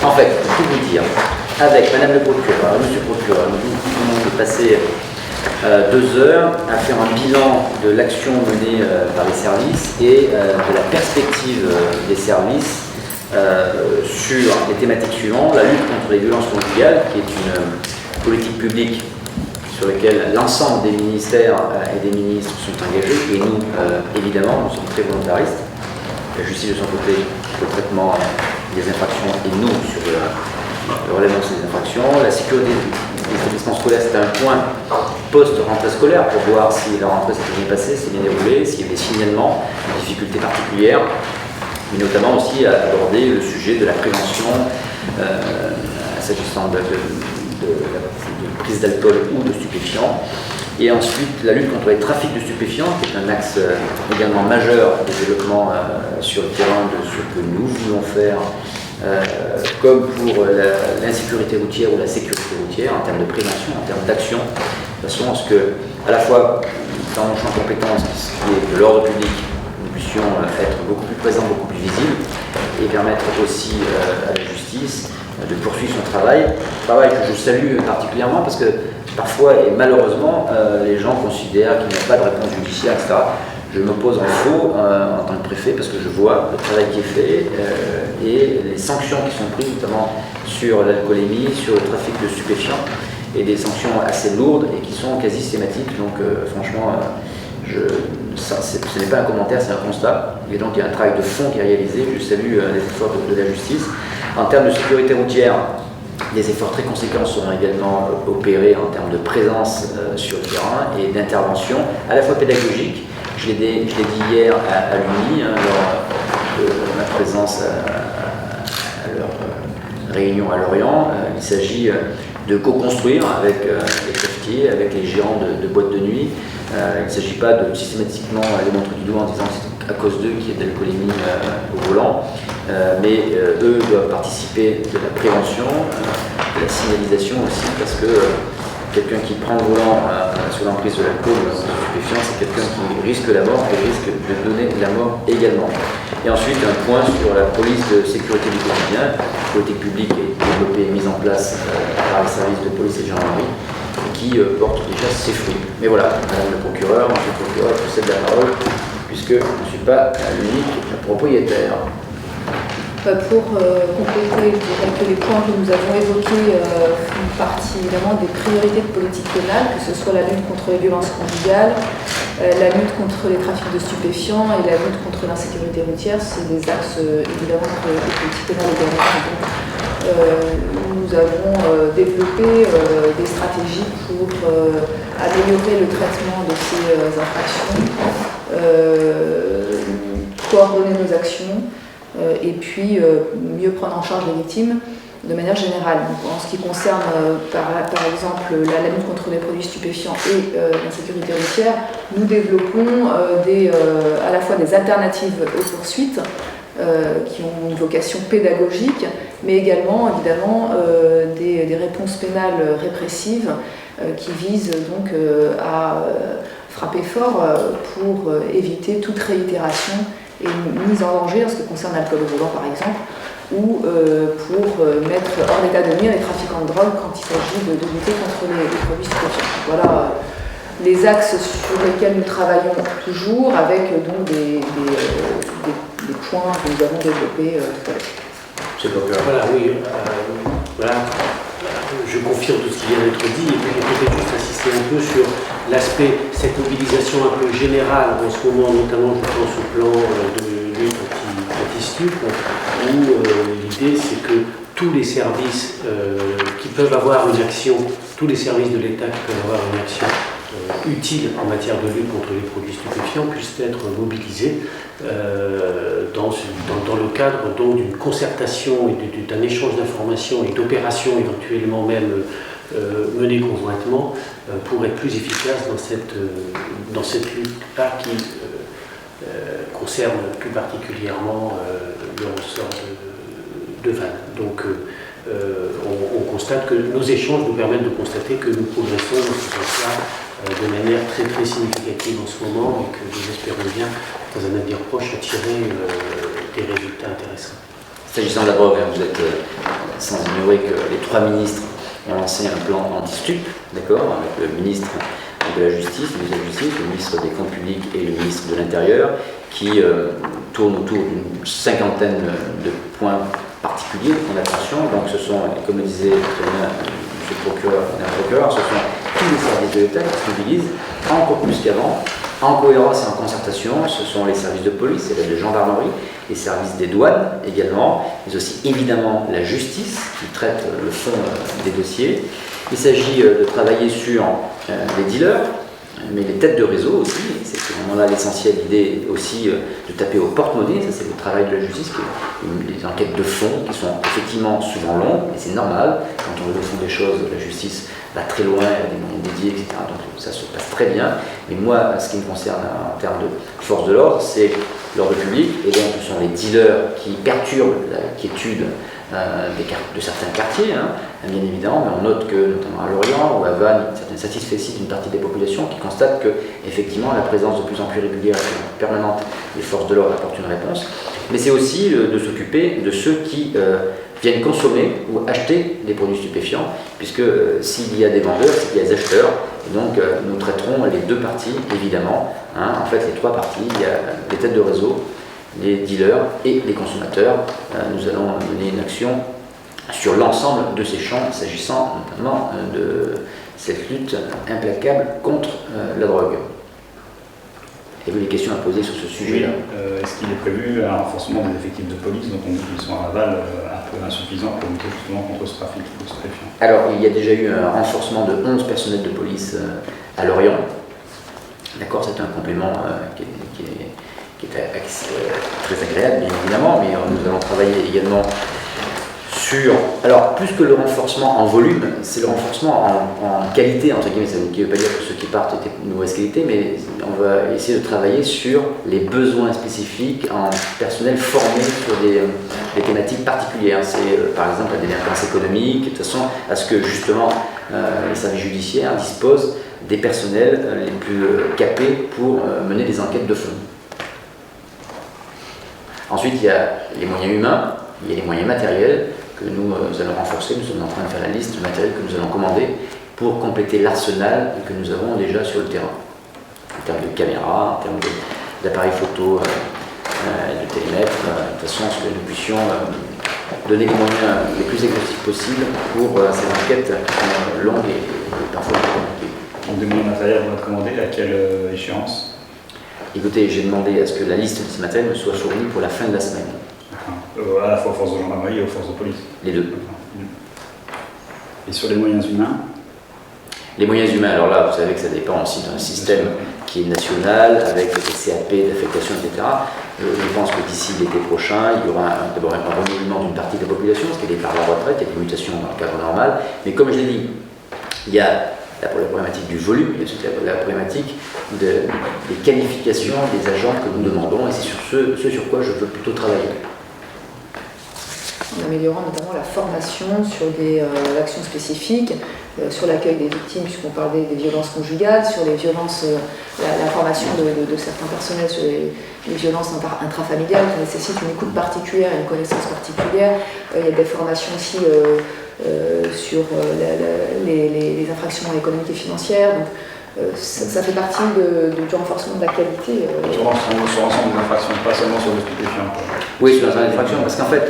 En fait, pour tout vous dire, avec Madame le procureur, Monsieur le procureur, nous venons de passer 2 heures à faire un bilan de l'action menée par les services et de la perspective des services sur les thématiques suivantes: la lutte contre les violences conjugales, qui est une politique publique sur laquelle l'ensemble des ministères et des ministres sont engagés, et nous, évidemment, nous sommes très volontaristes. La justice de son côté, le traitement des infractions, et nous sur le relèvement de ces infractions. La sécurité des établissements scolaires, c'est un point post-rentrée scolaire pour voir si la rentrée s'est bien passée, s'est bien déroulée, s'il y a des signalements, des difficultés particulières, mais notamment aussi à aborder le sujet de la prévention s'agissant de prise d'alcool ou de stupéfiants. Et ensuite, la lutte contre les trafics de stupéfiants, qui est un axe également majeur de développement sur le terrain de ce que nous voulons faire, comme pour l'insécurité routière ou la sécurité routière, en termes de prévention, en termes d'action, de façon à ce que, à la fois dans mon champ de compétences, qui est de l'ordre public, nous puissions être beaucoup plus présents, beaucoup plus visibles, et permettre aussi à la justice de poursuivre son travail que je salue particulièrement, parce que parfois, et malheureusement, les gens considèrent qu'il n'y a pas de réponse judiciaire, etc. Je m'oppose en faux en tant que préfet, parce que je vois le travail qui est fait et les sanctions qui sont prises, notamment sur l'alcoolémie, sur le trafic de stupéfiants, et des sanctions assez lourdes et qui sont quasi systématiques. Donc franchement, ce n'est pas un commentaire, c'est un constat. Et donc il y a un travail de fond qui est réalisé. Je salue les efforts de la justice. En termes de sécurité routière, des efforts très conséquents seront également opérés en termes de présence sur le terrain et d'intervention, à la fois pédagogique. Je l'ai dit hier à l'UNI, lors de ma présence à leur réunion à Lorient. Il s'agit de co-construire avec les cafetiers, avec les gérants de boîtes de nuit. Il ne s'agit pas de systématiquement les montrer du doigt en disant que c'est à cause d'eux qu'il y a de l'alcoolémie au volant, mais eux doivent participer de la prévention, de la signalisation aussi, parce que quelqu'un qui prend le volant sous l'emprise de l'alcool ou de stupéfiant, c'est quelqu'un qui risque la mort et risque de donner la mort également. Et ensuite, un point sur la police de sécurité du quotidien. La politique publique est développée et mise en place par les services de police et de gendarmerie, qui porte déjà ses fruits. Mais voilà, Madame le procureur, Monsieur le procureur, je vous cède la parole, puisque je ne suis pas l'unique propriétaire. Pour compléter, je dirais que les points que nous avons évoqués font partie évidemment des priorités de politique pénale, que ce soit la lutte contre les violences conjugales, la lutte contre les trafics de stupéfiants et la lutte contre l'insécurité routière. C'est des axes évidemment de politique pénale également. Nous avons développé des stratégies pour améliorer le traitement de ces infractions, coordonner nos actions, et puis mieux prendre en charge les victimes de manière générale. Donc, en ce qui concerne par exemple la lutte contre les produits stupéfiants et l'insécurité routière, nous développons à la fois des alternatives aux poursuites qui ont une vocation pédagogique, mais également évidemment des réponses pénales répressives qui visent donc à frapper fort pour éviter toute réitération et mise en danger en ce qui concerne l'alcool au volant par exemple, ou pour mettre hors d'état de nuire les trafiquants de drogue quand il s'agit de lutter contre les produits stupéfiants. Voilà les axes sur lesquels nous travaillons toujours, avec donc des points que nous avons développés tout à l'heure. Voilà, oui, voilà. Je confirme tout ce qui vient d'être dit, et puis peut-être juste insister un peu sur l'aspect, cette mobilisation un peu générale en ce moment, notamment je pense au plan de lutte anti-stup, où l'idée c'est que tous les services qui peuvent avoir une action, tous les services de l'État qui peuvent avoir une action utile en matière de lutte contre les produits stupéfiants puissent être mobilisés dans le cadre d'une concertation et d'un échange d'informations et d'opérations éventuellement même menées conjointement pour être plus efficaces dans cette lutte-là qui concerne tout particulièrement le ressort de Vannes. Donc on constate que nos échanges nous permettent de constater que nous progressons dans ce sens-là de manière très très significative en ce moment, et que nous espérons bien, dans un avenir proche, attirer des résultats intéressants. S'agissant de la drogue, vous êtes sans ignorer que les 3 ministres ont lancé un plan anti-stup, d'accord, avec le ministre de la Justice, le ministre des Comptes publics et le ministre de l'Intérieur, qui tournent autour d'une 50aine de points particuliers en attention. Donc ce sont, comme le disait M. le procureur, ce sont tous les services de l'État qui se mobilisent, encore plus qu'avant, en cohérence et en concertation. Ce sont les services de police, les de gendarmerie, les services des douanes également, mais aussi évidemment la justice qui traite le fond des dossiers. Il s'agit de travailler sur les dealers, mais les têtes de réseau aussi. C'est vraiment là l'essentiel, l'idée aussi de taper au porte-monnaie. Ça, c'est le travail de la justice, des enquêtes de fond qui sont effectivement souvent longues, et c'est normal. Quand on veut au fond des choses, la justice va très loin, elle a des moyens dédiés, etc. Donc ça se passe très bien. Mais moi, ce qui me concerne en termes de force de l'ordre, c'est l'ordre public, et donc ce sont les dealers qui perturbent la quiétude de certains quartiers, hein, bien évidemment, mais on note que, notamment à Lorient ou à Vannes, une certaine satisfaction d'une partie des populations qui constatent que, effectivement, la présence de plus en plus régulière et permanente des forces de l'ordre apporte une réponse. Mais c'est aussi de s'occuper de ceux qui viennent consommer ou acheter des produits stupéfiants, puisque s'il y a des vendeurs, c'est qu'il y a des acheteurs, et donc nous traiterons les 2 parties, évidemment, hein, en fait les 3 parties, il y a les têtes de réseau, les dealers et les consommateurs. Nous allons mener une action sur l'ensemble de ces champs, s'agissant notamment de cette lutte implacable contre la drogue. Avez-vous des questions à poser sur ce sujet-là? Oui. Est-ce qu'il est prévu un renforcement des effectifs de police, donc on dit qu'ils sont à Laval un peu insuffisants pour lutter justement contre ce trafic de stupéfiants? Alors, il y a déjà eu un renforcement de 11 personnels de police à Lorient. D'accord, c'est un complément qui est très agréable, bien évidemment, mais nous allons travailler également sur, alors plus que le renforcement en volume, c'est le renforcement en qualité, entre guillemets. Ça ne veut pas dire que ceux qui partent étaient de mauvaise qualité, mais on va essayer de travailler sur les besoins spécifiques en personnel formé sur des thématiques particulières. C'est par exemple la délinquance économique, de toute façon à ce que justement les services judiciaires disposent des personnels les plus capés pour mener des enquêtes de fond. Ensuite, il y a les moyens humains, il y a les moyens matériels que nous allons renforcer. Nous sommes en train de faire la liste du matériel que nous allons commander pour compléter l'arsenal que nous avons déjà sur le terrain. En termes de caméras, en termes d'appareils photo, de télémètres, de toute façon, à ce que nous puissions donner les moyens les plus exhaustifs possibles pour ces enquêtes qui sont longues et parfois compliquées. Donc des moyens matériels vont être commandés à quelle échéance? Écoutez, j'ai demandé à ce que la liste de ces matériels me soit fournie pour la fin de la semaine. À la fois aux forces de gendarmerie et aux forces de police? Les 2. Et sur les moyens humains? Les moyens humains, alors là, vous savez que ça dépend aussi d'un système qui est national, avec des CAP d'affectation, etc. Je pense que d'ici l'été prochain, il y aura d'abord un renouvellement d'une partie de la population, parce qu'elle est par la retraite, il y a des mutations dans le cadre normal. Mais comme je l'ai dit, il y a la problématique du volume, il y a aussi la problématique des qualifications des agents que nous demandons, et c'est sur ce sur quoi je veux plutôt travailler. En améliorant notamment la formation sur des actions spécifiques, sur l'accueil des victimes, puisqu'on parlait des violences conjugales, sur les violences, la formation de certains personnels sur les violences intrafamiliales qui nécessitent une écoute particulière et une connaissance particulière. Il y a des formations aussi sur les infractions économiques et financières. Donc, ça fait partie du renforcement de la qualité. Sur l'ensemble des infractions, pas seulement sur le stupéfiant. Oui, sur l'ensemble des infractions, parce qu'en fait,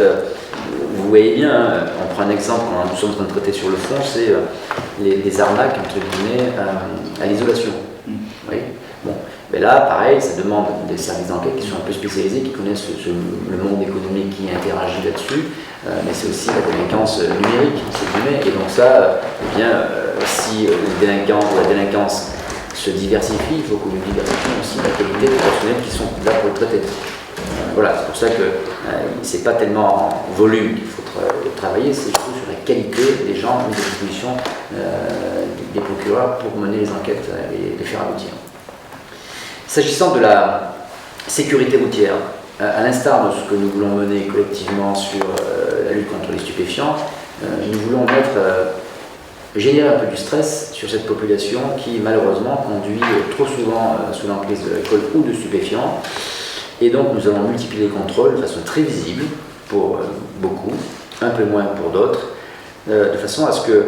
vous voyez bien, on prend un exemple quand nous sommes en train de traiter sur le fond, c'est les arnaques, entre guillemets, à l'isolation. Oui. Bon. Mais là, pareil, ça demande des services d'enquête qui sont un peu spécialisés, qui connaissent le monde économique qui interagit là-dessus, mais c'est aussi la délinquance numérique, entre guillemets. Et donc ça, eh bien, si les délinquants ou la délinquance se diversifie, il faut que nous diversifions aussi la qualité des personnels qui sont là pour le traiter. Voilà, c'est pour ça que c'est pas tellement en volume qu'il faut travailler, c'est surtout sur la qualité des gens mis à disposition des procureurs pour mener les enquêtes et les faire aboutir. S'agissant de la sécurité routière, à l'instar de ce que nous voulons mener collectivement sur la lutte contre les stupéfiants, nous voulons générer un peu du stress sur cette population qui malheureusement conduit trop souvent sous l'emprise de l'alcool ou de stupéfiants. Et donc nous allons multiplier les contrôles de façon très visible pour beaucoup, un peu moins pour d'autres, de façon à ce que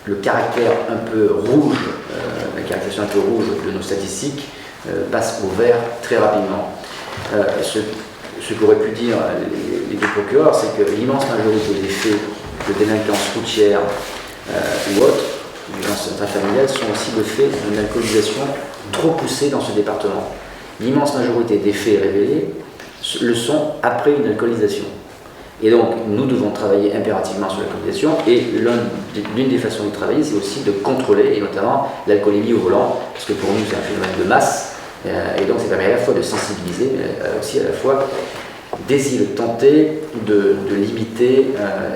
le caractère un peu rouge, la caractérisation un peu rouge de nos statistiques passe au vert très rapidement. Ce qu'auraient pu dire les deux procureurs, c'est que l'immense majorité des faits de délinquance routière ou autres, violences intrafamiliales, sont aussi le fait d'une alcoolisation trop poussée dans ce département. L'immense majorité des faits révélés le sont après une alcoolisation. Et donc, nous devons travailler impérativement sur l'alcoolisation, et l'une des façons de travailler, c'est aussi de contrôler, et notamment l'alcoolémie au volant, parce que pour nous, c'est un phénomène de masse, et donc ça permet à la fois de sensibiliser, mais aussi à la fois d'essayer de tenter de limiter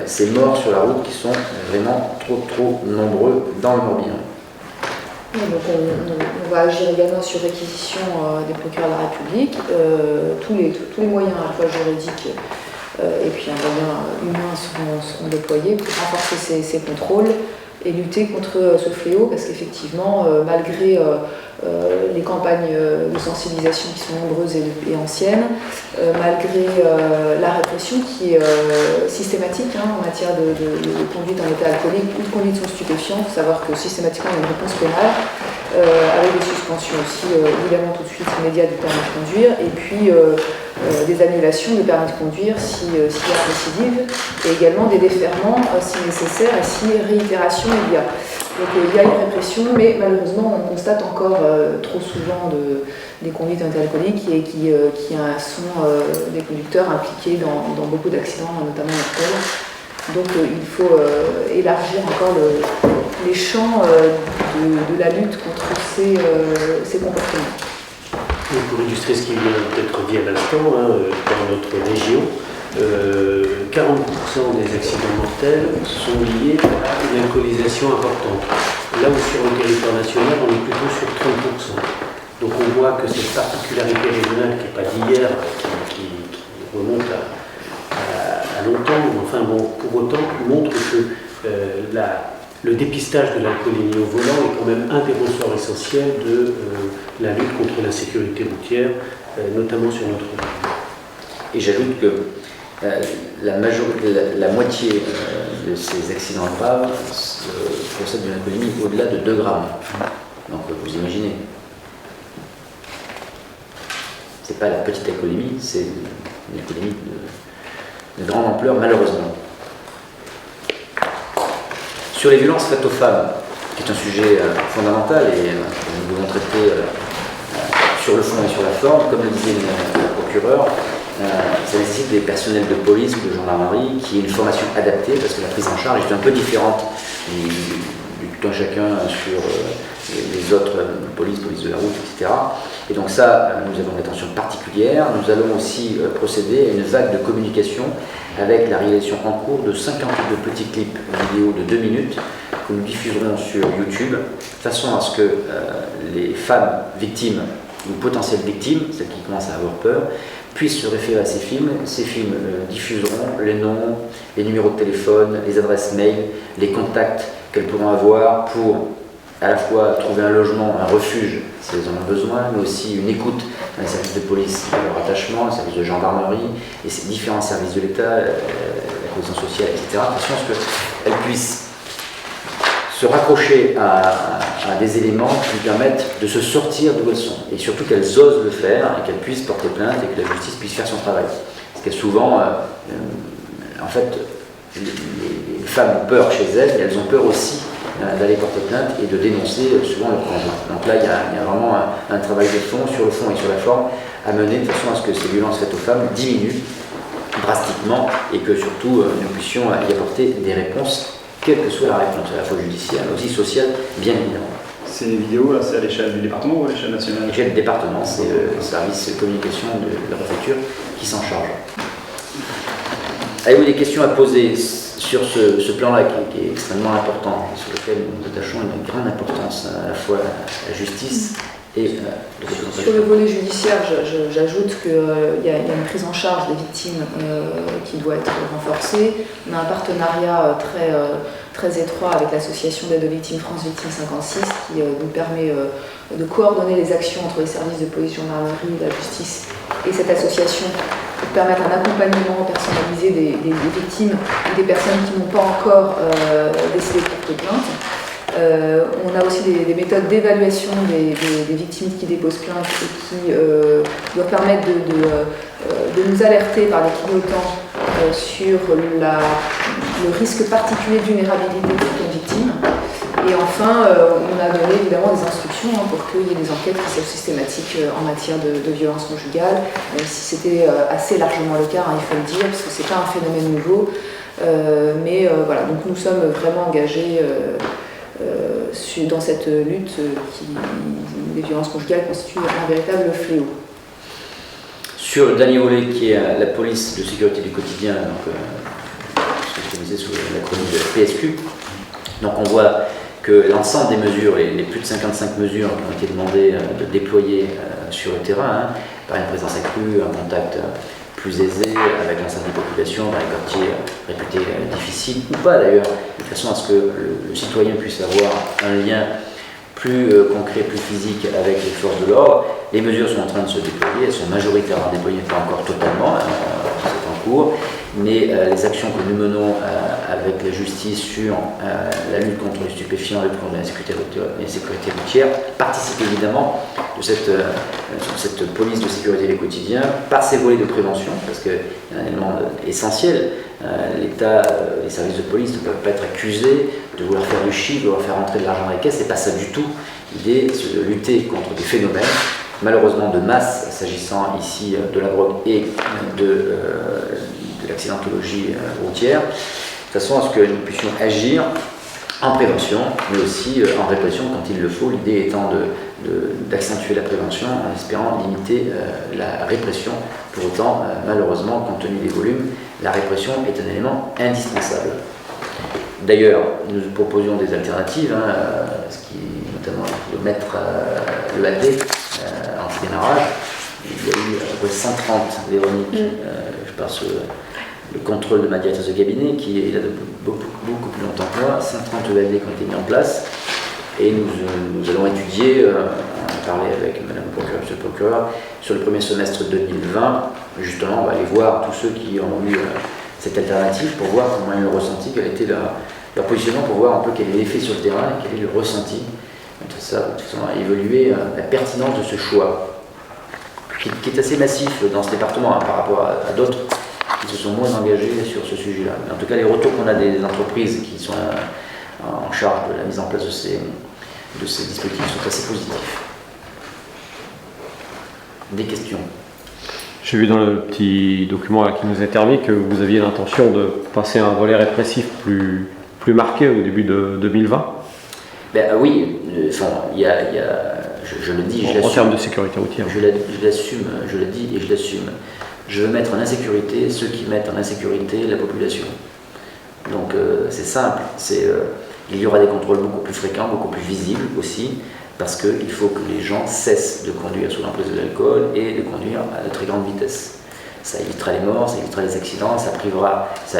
ces morts sur la route qui sont vraiment trop nombreux dans le Morbihan. Donc on va agir également sur réquisition des procureurs de la République. Tous les moyens à la fois juridiques et puis un moyen humain seront déployés pour renforcer ces contrôles et lutter contre ce fléau, parce qu'effectivement, malgré les campagnes de sensibilisation qui sont nombreuses et anciennes, malgré la répression qui est systématique en matière de conduite en état alcoolique ou de conduite sous stupéfiant, il faut savoir que systématiquement il y a une réponse pénale, avec des suspensions aussi évidemment tout de suite immédiates du permis de conduire, et puis des annulations de permis de conduire s'il y a récidive, et également des déferments si nécessaire et si réitération il y a. Donc il y a une répression, mais malheureusement on constate encore trop souvent des conduites anti-alcooliques qui sont des conducteurs impliqués dans beaucoup d'accidents, notamment mortels. Donc il faut élargir encore les champs de la lutte contre ces comportements. Et pour illustrer ce qui vient d'être dit à l'instant, dans notre région, 40% des accidents mortels sont liés à une alcoolisation importante. Là où sur le territoire national, on est plutôt sur 30%. Donc on voit que cette particularité régionale qui n'est pas d'hier, qui remonte à longtemps, enfin bon, pour autant, montre que le dépistage de l'alcoolémie au volant est quand même un des ressorts essentiels de la lutte contre l'insécurité routière, notamment sur notre région. Et j'ajoute que la moitié de ces accidents graves procèdent d'une alcoolémie au-delà de 2 grammes. Donc vous imaginez. C'est pas la petite alcoolémie, c'est une alcoolémie de grande ampleur, malheureusement. Sur les violences faites aux femmes, qui est un sujet fondamental et nous devons traiter sur le fond et sur la forme, comme le disait le procureur, ça nécessite des personnels de police ou de gendarmerie qui aient une formation adaptée, parce que la prise en charge est un peu différente du tout un chacun sur les autres police de la route, etc. Et donc ça, nous avons une attention particulière. Nous allons aussi procéder à une vague de communication avec la réalisation en cours de 52 petits clips vidéo de 2 minutes que nous diffuserons sur YouTube, de façon à ce que les femmes victimes ou potentielles victimes, celles qui commencent à avoir peur, puissent se référer à ces films. Ces films diffuseront les noms, les numéros de téléphone, les adresses mail, les contacts qu'elles pourront avoir pour à la fois trouver un logement, un refuge si elles en ont besoin, mais aussi une écoute dans les services de police, leur attachement, les services de gendarmerie et ces différents services de l'État, la cohésion sociale, etc., de façon à ce qu'elles puissent se raccrocher à des éléments qui lui permettent de se sortir d'où elles sont, et surtout qu'elles osent le faire et qu'elles puissent porter plainte et que la justice puisse faire son travail. Parce que souvent, en fait, les femmes ont peur chez elles, mais elles ont peur aussi d'aller porter plainte et de dénoncer souvent leur conjoint. Donc là, il y a vraiment un travail de fond, sur le fond et sur la forme, à mener de façon à ce que ces violences faites aux femmes diminuent drastiquement et que surtout nous puissions y apporter des réponses, quelle que soit la réponse, à la fois judiciaire, mais aussi sociale, bien évidemment. Ces vidéos, c'est à l'échelle du département ou à l'échelle nationale? À l'échelle du département, c'est le service de communication de la préfecture qui s'en charge. Avez-vous des questions à poser sur ce plan-là qui est extrêmement important, et sur lequel nous attachons une grande importance à la fois à la justice et sur le volet judiciaire, j'ajoute qu'il y a une prise en charge des victimes qui doit être renforcée. On a un partenariat très étroit avec l'association d'aide aux victimes France Victimes 56 qui nous permet de coordonner les actions entre les services de police, gendarmerie, la justice et cette association permettre un accompagnement personnalisé des victimes et des personnes qui n'ont pas encore décidé de porter plainte. On a aussi des méthodes d'évaluation des victimes qui déposent plainte et qui doivent permettre de nous alerter par les clignotants sur le risque particulier de vulnérabilité de certaines victimes. Et enfin, on a donné évidemment des instructions pour qu'il y ait des enquêtes qui soient systématiques en matière de violence conjugale, même si c'était assez largement le cas, il faut le dire, parce que ce n'est pas un phénomène nouveau. Mais voilà, donc nous sommes vraiment engagés dans cette lutte des violences conjugales constitue un véritable fléau. Sur le dernier volet qui est la police de sécurité du quotidien, donc, ce que je disais sous l'acronyme de PSQ, donc on voit que l'ensemble des mesures, les plus de 55 mesures qui ont été demandées de déployer sur le terrain, par une présence accrue, un contact plus aisé avec l'ensemble des populations dans les quartiers réputés difficiles, ou pas d'ailleurs, de façon à ce que le citoyen puisse avoir un lien plus concret, plus physique avec les forces de l'ordre. Les mesures sont en train de se déployer, elles sont majoritairement déployées, pas encore totalement, c'est en cours, mais les actions que nous menons avec la justice sur la lutte contre les stupéfiants, la lutte contre l'insécurité routière participent évidemment de cette police de sécurité du quotidien par ces volets de prévention, parce qu'il y a un élément essentiel. L'État, les services de police ne peuvent pas être accusés de vouloir faire du chiffre, de vouloir faire rentrer de l'argent dans les caisses, c'est pas ça du tout. L'idée, c'est de lutter contre des phénomènes, malheureusement de masse, s'agissant ici de la drogue et de l'accidentologie routière, de façon à ce que nous puissions agir en prévention, mais aussi en répression quand il le faut, l'idée étant d'accentuer la prévention en espérant limiter la répression. Pour autant, malheureusement, compte tenu des volumes, la répression est un élément indispensable. D'ailleurs, nous proposions des alternatives, ce qui notamment le mettre l'AD anti-démarrage. Il y a eu 130, Véronique, je parle sur le contrôle de ma directrice de cabinet, qui est là depuis beaucoup plus longtemps que moi, 130 EAD qui ont été mis en place. Et nous allons étudier, on a parlé avec Madame le procureur, Monsieur le procureur, sur le premier semestre 2020, justement, on va aller voir tous ceux qui ont eu cette alternative pour voir comment ils ont ressenti, quel était leur positionnement, pour voir un peu quel est l'effet sur le terrain et quel est le ressenti. Tout ça, de toute façon, à évaluer la pertinence de ce choix, qui est assez massif dans ce département par rapport à d'autres qui se sont moins engagés sur ce sujet-là. En tout cas, les retours qu'on a des entreprises qui sont en charge de la mise en place de ces dispositifs sont assez positifs. Des questions? J'ai vu dans le petit document qui nous est permis que vous aviez l'intention de passer à un volet répressif plus marqué au début de 2020. Oui, je le dis, je l'assume. En termes de sécurité routière. Je l'assume, je le dis et je l'assume. Je veux mettre en insécurité ceux qui mettent en insécurité la population. Donc c'est simple, il y aura des contrôles beaucoup plus fréquents, beaucoup plus visibles aussi, parce qu'il faut que les gens cessent de conduire sous l'emprise de l'alcool et de conduire à de très grande vitesse. Ça évitera les morts, ça évitera les accidents, ça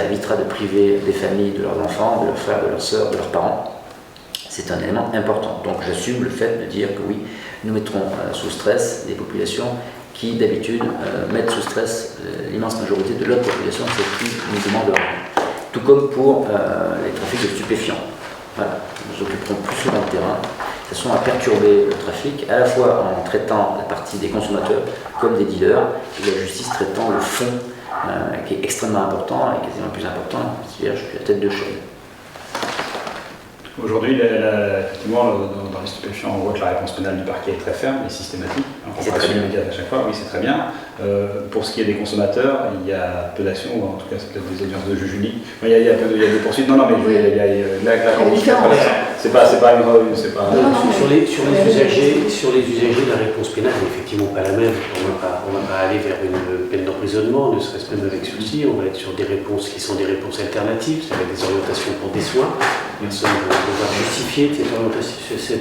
évitera de priver des familles de leurs enfants, de leurs frères, de leurs sœurs, de leurs parents. C'est un élément important. Donc j'assume le fait de dire que oui, nous mettrons sous stress des populations qui d'habitude mettent sous stress l'immense majorité de l'autre population, c'est qui nous demande rien. Tout comme pour les trafics de stupéfiants. Voilà, nous nous occuperons plus souvent le terrain, de façon à perturber le trafic, à la fois en traitant la partie des consommateurs comme des dealers, et la justice traitant le fond, qui est extrêmement important, et quasiment le plus important, c'est-à-dire je suis la tête de chaîne. Aujourd'hui, effectivement, dans les stupéfiants, on voit que la réponse pénale du parquet est très ferme et systématique. C'est très bien. À chaque fois, oui, c'est très bien. Pour ce qui est des consommateurs, il y a peu d'actions, ou en tout cas, c'est peut-être des audiences de juge unique. Il y a des poursuites. Non, mais oui. c'est pas une. Sur les usagers, la réponse pénale n'est effectivement pas la même. On va pas aller vers une peine d'emprisonnement, ne serait-ce même avec sursis. On va être sur des réponses qui sont des réponses alternatives, c'est-à-dire des orientations pour des soins. Personne va devoir justifier cette orientation,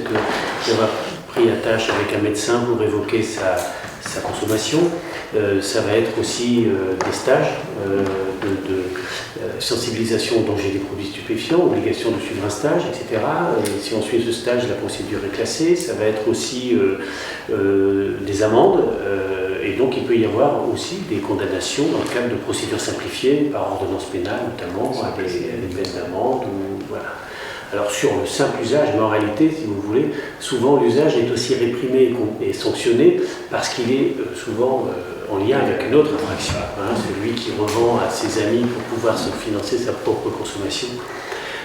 d'avoir pris à tâche avec un médecin pour évoquer sa consommation. Ça va être aussi des stages de sensibilisation au danger des produits stupéfiants, obligation de suivre un stage, etc. Et si on suit ce stage, la procédure est classée. Ça va être aussi des amendes Et donc il peut y avoir aussi des condamnations dans le cadre de procédures simplifiées, par ordonnance pénale notamment, à des peines d'amende. Voilà. Alors sur le simple usage, mais en réalité, si vous voulez, souvent l'usage est aussi réprimé et sanctionné parce qu'il est souvent en lien avec une autre infraction. Hein, celui qui revend à ses amis pour pouvoir se financer sa propre consommation.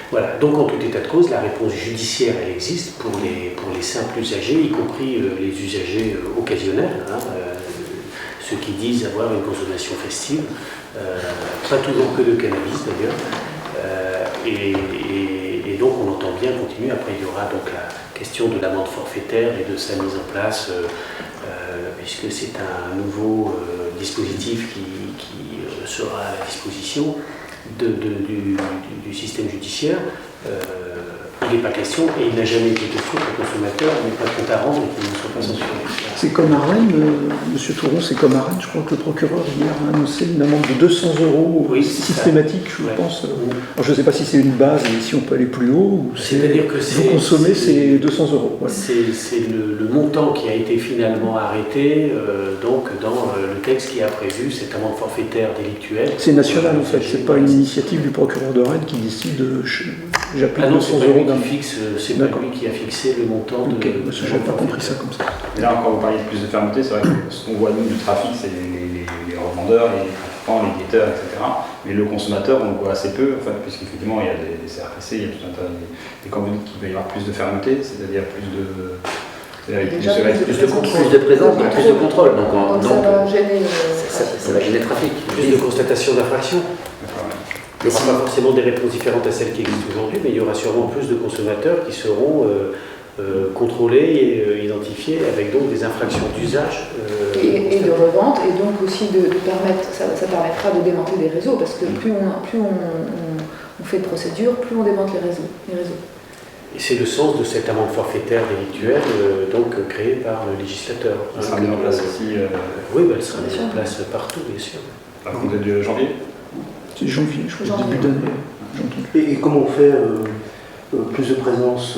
Voilà, donc en tout état de cause, la réponse judiciaire, elle existe pour les simples usagers, y compris les usagers occasionnels, hein, ceux qui disent avoir une consommation festive, pas toujours que de cannabis d'ailleurs, et donc on entend bien continuer. Après il y aura donc la question de l'amende forfaitaire et de sa mise en place, puisque c'est un nouveau dispositif qui sera à la disposition du système judiciaire. Il n'est pas question, et il n'a jamais été question que le consommateur n'ait pas de compte à rendre et qu'il ne soit pas censuré. C'est comme à Rennes, Monsieur Touron, c'est comme à Rennes, je crois que le procureur hier a annoncé une amende de 200 € Oui, systématique, je pense. Alors, je ne sais pas si c'est une base et si on peut aller plus haut, ou c'est-à-dire que vous consommez, c'est 200 €. Ouais. C'est le montant qui a été finalement arrêté donc dans le texte qui a prévu cette amende forfaitaire délictuelle. C'est national en fait, c'est pas une initiative du procureur de Rennes qui décide j'applique Ah non, 200 c'est pas lui € d'un. c'est pas lui qui a fixé le montant de. Ok, parce que j'avais pas compris ça comme ça. Et là encore, vous parliez de plus de fermeté, c'est vrai que ce qu'on voit nous du trafic, c'est les revendeurs, les trafiquants, les guetteurs, etc. Mais le consommateur, on le voit assez peu, en fait, puisqu'effectivement, il y a des CRPC, il y a tout un tas et quand vous dites qu'il va y avoir plus de fermeté, c'est-à-dire plus de. Plus de présence, donc plus de contrôle. Donc ça va gêner ça va gêner le trafic. Plus de constatation d'infraction. Il n'y aura pas forcément des réponses différentes à celles qui existent aujourd'hui, mais il y aura sûrement plus de consommateurs qui seront contrôlés et identifiés avec donc des infractions d'usage. et de revente, et donc aussi de permettre, ça permettra de démanteler des réseaux, parce que plus on fait de procédures, plus on démante les réseaux. Et c'est le sens de cette amende forfaitaire délictuelle donc créée par le législateur. Ça sera mis en place aussi. Oui, elle sera mise en place partout, bien sûr. À compter de janvier. C'est janvier, je crois, début d'année. Et comment on fait plus de présence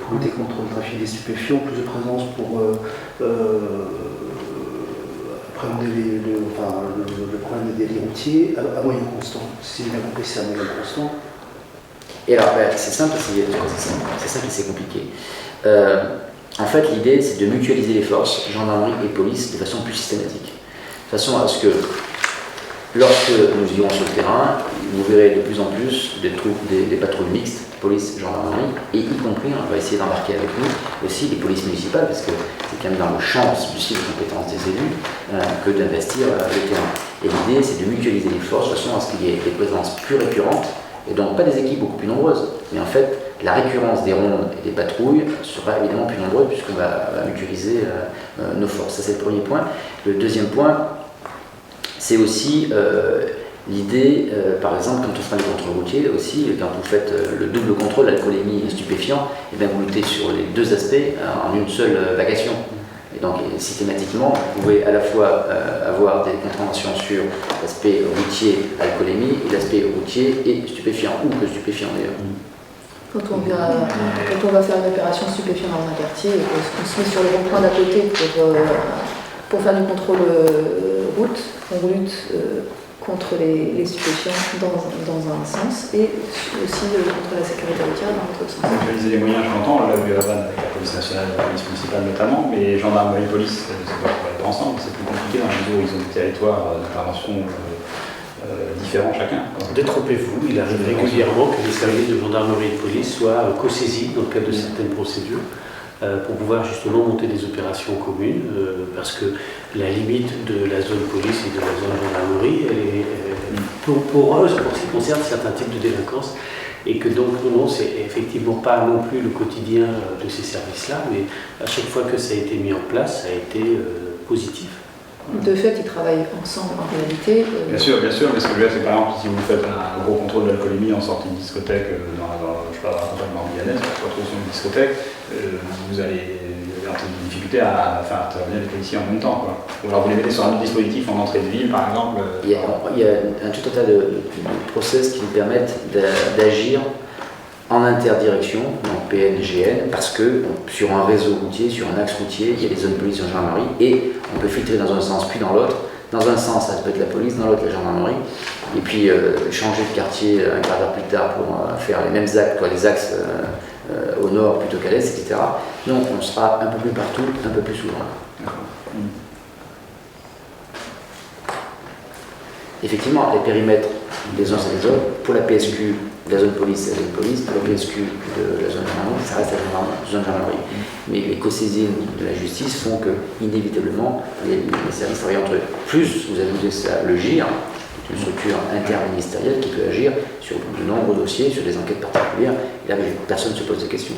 pour lutter contre le trafic des stupéfiants, plus de présence pour appréhender le problème des délits routiers à moyen constant. Si j'ai bien compris, c'est à moyen constant. Et alors, c'est simple et c'est compliqué. En fait, l'idée, c'est de mutualiser les forces, gendarmerie et police, de façon plus systématique. De façon à ce que, lorsque nous irons sur le terrain, vous verrez de plus en plus des patrouilles mixtes, police, gendarmerie, et y compris, on va essayer d'embarquer avec nous aussi les polices municipales, parce que c'est quand même dans le champ exclusif de compétences des élus que d'investir le terrain. Et l'idée, c'est de mutualiser les forces de façon à ce qu'il y ait des présences plus récurrentes, et donc pas des équipes beaucoup plus nombreuses, mais en fait, la récurrence des rondes et des patrouilles sera évidemment plus nombreuse puisqu'on va mutualiser nos forces. Ça, c'est le premier point. Le deuxième point, c'est aussi l'idée, par exemple, quand on fera les contrôles routiers aussi, quand vous faites le double contrôle, alcoolémie et stupéfiant, et bien vous luttez sur les deux aspects en une seule vacation. Et donc, systématiquement, vous pouvez à la fois avoir des contraventions sur l'aspect routier, alcoolémie, et l'aspect routier et stupéfiant, ou que stupéfiant d'ailleurs. Quand on va faire une opération stupéfiant dans un quartier et qu'on se met sur les ronds-points d'à côté pour faire du contrôle route, on lutte contre les stupéfiants dans un sens et aussi contre la sécurité routière dans l'autre sens. Mutualiser les moyens, je l'entends, on l'a vu à la vanne avec la police nationale et la police municipale notamment, mais gendarmerie et police, ça doit être ensemble, c'est plus compliqué dans la mesure où ils ont des territoires d'intervention différents chacun. Détrompez-vous, il arrive régulièrement que les services de gendarmerie et de police soient co-saisis dans le cadre de certaines procédures pour pouvoir justement monter des opérations communes parce que la limite de la zone police et de la zone gendarmerie, elle est poreuse pour ce qui concerne certains types de délinquance et que donc non, c'est effectivement pas non plus le quotidien de ces services-là, mais à chaque fois que ça a été mis en place, ça a été positif. De fait, ils travaillent ensemble en réalité. Bien sûr, mais ce que je veux dire, c'est par exemple, si vous faites un gros contrôle de l'alcoolémie en sortie de discothèque, je sais pas, dans la campagne morbihannaise, on se retrouve sur une discothèque, vous allez avoir une difficulté à faire intervenir les policiers en même temps, quoi. Ou alors vous les mettez sur un autre dispositif en entrée de ville, par exemple. Il y a tout un tas de process qui nous permettent d'agir en interdirection, donc PNGN, parce que sur un réseau routier, sur un axe routier, il y a les zones police en gendarmerie et On peut filtrer dans un sens puis dans l'autre. Dans un sens, ça peut être la police, dans l'autre, la gendarmerie. Et puis changer de quartier un quart d'heure plus tard pour faire les mêmes actes, les axes au nord plutôt qu'à l'est, etc. Donc on sera un peu plus partout, un peu plus souvent. Effectivement, les périmètres des uns et des autres, pour la PSQ, la zone police, c'est la zone police, pour la PSQ de la zone gendarmerie, ça reste la zone gendarmerie. Mais les co-saisines de la justice font que, inévitablement, les services travaillent entre eux. Plus vous avez ça, le GIR, une structure interministérielle qui peut agir sur de nombreux dossiers, sur des enquêtes particulières, et là, personne ne se pose des questions.